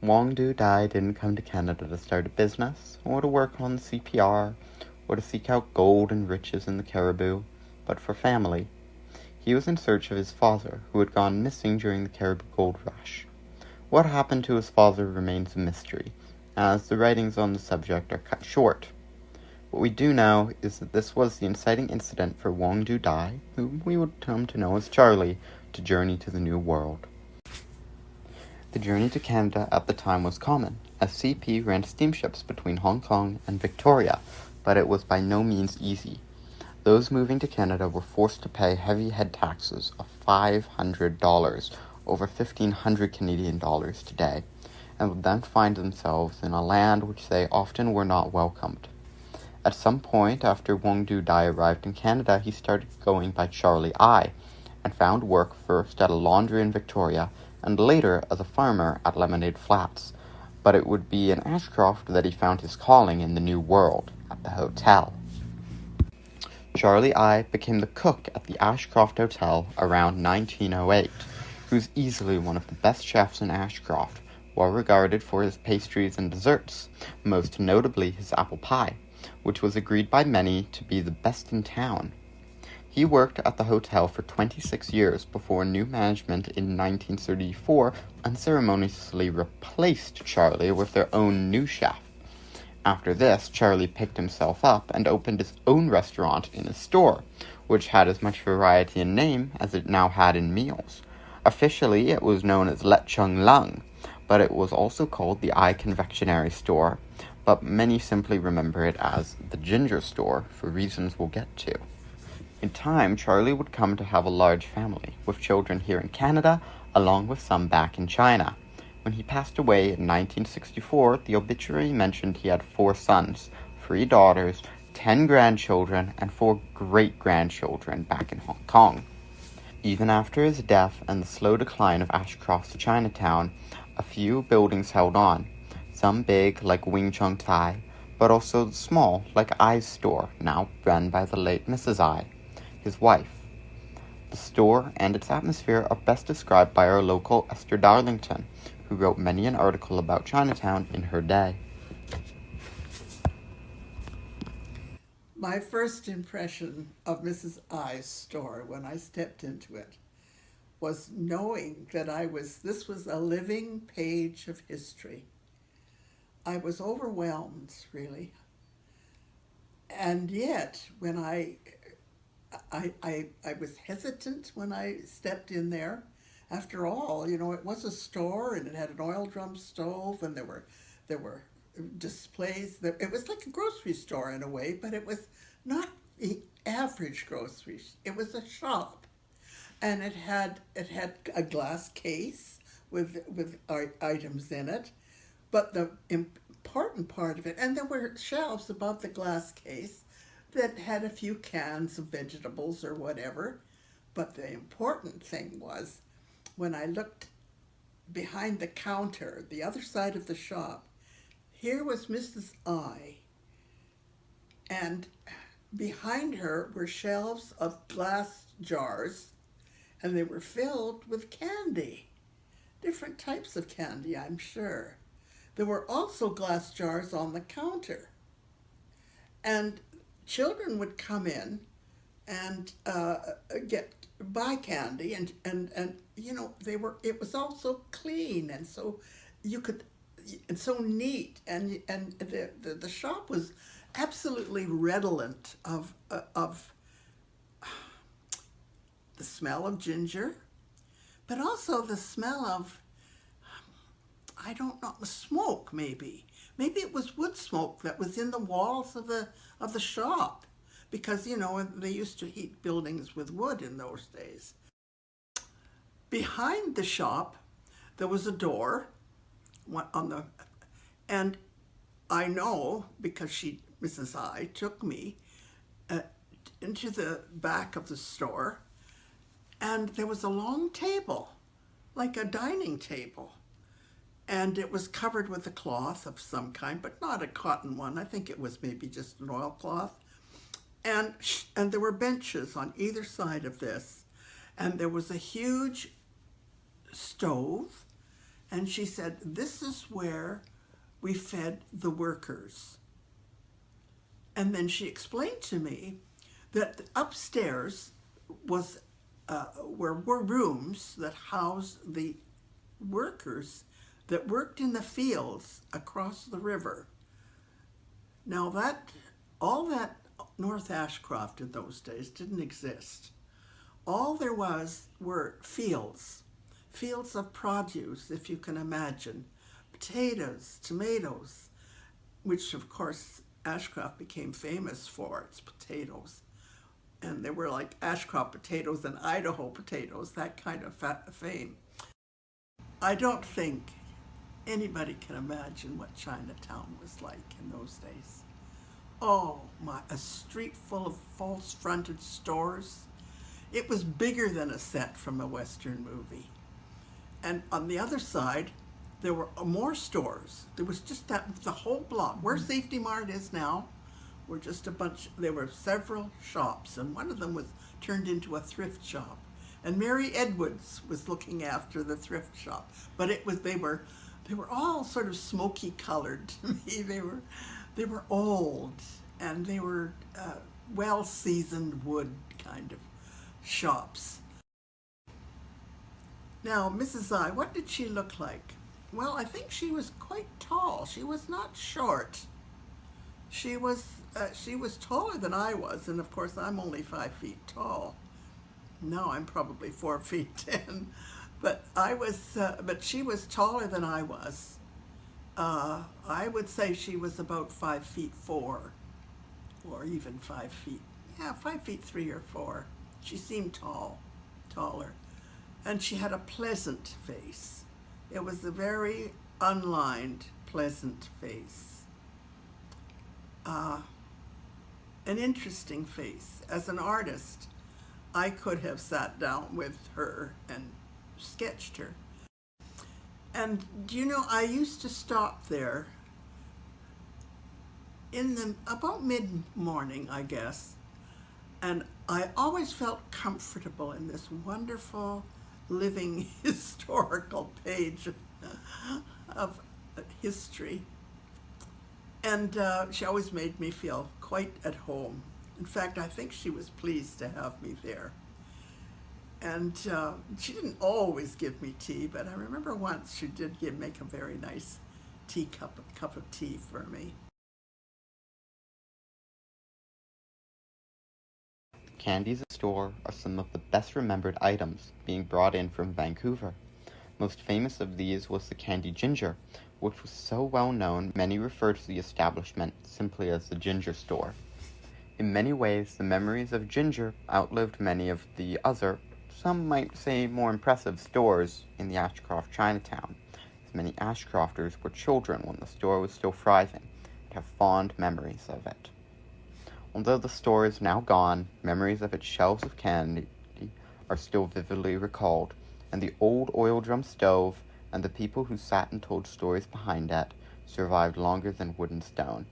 Wong Do Dai didn't come to Canada to start a business, or to work on CPR, or to seek out gold and riches in the Cariboo, but for family. He was in search of his father, who had gone missing during the Cariboo Gold Rush. What happened to his father remains a mystery, as the writings on the subject are cut short. What we do know is that this was the inciting incident for Wong Do Dai, whom we would come to know as Charlie, to journey to the New World. The journey to Canada at the time was common, as CP ran steamships between Hong Kong and Victoria, but it was by no means easy. Those moving to Canada were forced to pay heavy head taxes of $500, over 1,500 Canadian dollars today, and would then find themselves in a land which they often were not welcomed. At some point after Wong Do Dai arrived in Canada, he started going by Charlie I, and found work first at a laundry in Victoria, and later as a farmer at Lemonade Flats. But it would be in Ashcroft that he found his calling in the New World, at the hotel. Charlie I became the cook at the Ashcroft Hotel around 1908, who was easily one of the best chefs in Ashcroft, well regarded for his pastries and desserts, most notably his apple pie, which was agreed by many to be the best in town. He worked at the hotel for 26 years before new management in 1934 unceremoniously replaced Charlie with their own new chef. After this, Charlie picked himself up and opened his own restaurant in his store, which had as much variety in name as it now had in meals. Officially, it was known as Chung Lung, but it was also called the I Confectionery Store, but many simply remember it as the Ginger Store for reasons we'll get to. In time, Charlie would come to have a large family, with children here in Canada, along with some back in China. When he passed away in 1964, the obituary mentioned he had 4 sons, 3 daughters, 10 grandchildren, and 4 great-grandchildren back in Hong Kong. Even after his death and the slow decline of Ashcroft's Chinatown, a few buildings held on, some big like Wing Chung Tai, but also small like I's store, now run by the late Mrs. I, his wife. The store and its atmosphere are best described by our local Esther Darlington, who wrote many an article about Chinatown in her day. My first impression of Mrs. I's store when I stepped into it was knowing that this was a living page of history. I was overwhelmed, really. And yet, when I was hesitant when I stepped in there. After all, it was a store and it had an oil drum stove and there were displays. It was like a grocery store in a way, but it was not the average grocery. It was a shop, and it had a glass case with items in it. But the important part of it, and there were shelves above the glass case that had a few cans of vegetables or whatever. But the important thing was when I looked behind the counter, the other side of the shop, here was Mrs. I, and behind her were shelves of glass jars, and they were filled with candy. Different types of candy, I'm sure. There were also glass jars on the counter. And children would come in and buy candy, and it was all so clean and so so neat, and the shop was absolutely redolent of the smell of ginger, but also the smell of, I don't know, smoke maybe. Maybe it was wood smoke that was in the walls of the shop, because they used to heat buildings with wood in those days. Behind the shop, there was a door and I know because Mrs. I took me into the back of the store, and there was a long table, like a dining table. And it was covered with a cloth of some kind, but not a cotton one. I think it was maybe just an oilcloth. And there were benches on either side of this. And there was a huge stove, And she said, this is where we fed the workers. And then she explained to me that upstairs was were rooms that housed the workers that worked in the fields across the river. Now all that North Ashcroft in those days didn't exist. All there was were fields of produce, if you can imagine, potatoes, tomatoes, which of course Ashcroft became famous for, its potatoes. And they were like Ashcroft potatoes and Idaho potatoes, that kind of fame. I don't think anybody can imagine what Chinatown was like in those days. Oh my, a street full of false fronted stores. It was bigger than a set from a Western movie. And on the other side, there were more stores. There was just the whole block. Where Safety Mart is now, were just a bunch, there were several shops, and one of them was turned into a thrift shop. And Mary Edwards was looking after the thrift shop. But they were all sort of smoky colored to me. They were old, and they were well-seasoned wood kind of shops. Now, Mrs. I, what did she look like? Well, I think she was quite tall. She was not short. She was taller than I was, and of course I'm only 5 feet tall. Now I'm probably 4 feet 10, but but she was taller than I was. I would say she was about 5 feet 4, or even 5 feet. Yeah, 5 feet 3 or 4. She seemed taller, and she had a pleasant face. It was a very unlined, pleasant face. An interesting face. As an artist, I could have sat down with her and sketched her. And I used to stop there about mid-morning, I guess, and I always felt comfortable in this wonderful living historical page of history. And she always made me feel quite at home. In fact, I think she was pleased to have me there. And she didn't always give me tea, but I remember once she did make a very nice cup of tea for me. Candies at the store are some of the best remembered items being brought in from Vancouver. Most famous of these was the candy ginger, which was so well known many referred to the establishment simply as the ginger store. In many ways, the memories of ginger outlived many of the other, some might say more impressive stores in the Ashcroft Chinatown, as many Ashcrofters were children when the store was still thriving and have fond memories of it. Although the store is now gone, memories of its shelves of candy are still vividly recalled, and the old oil drum stove and the people who sat and told stories behind it survived longer than wood and stone.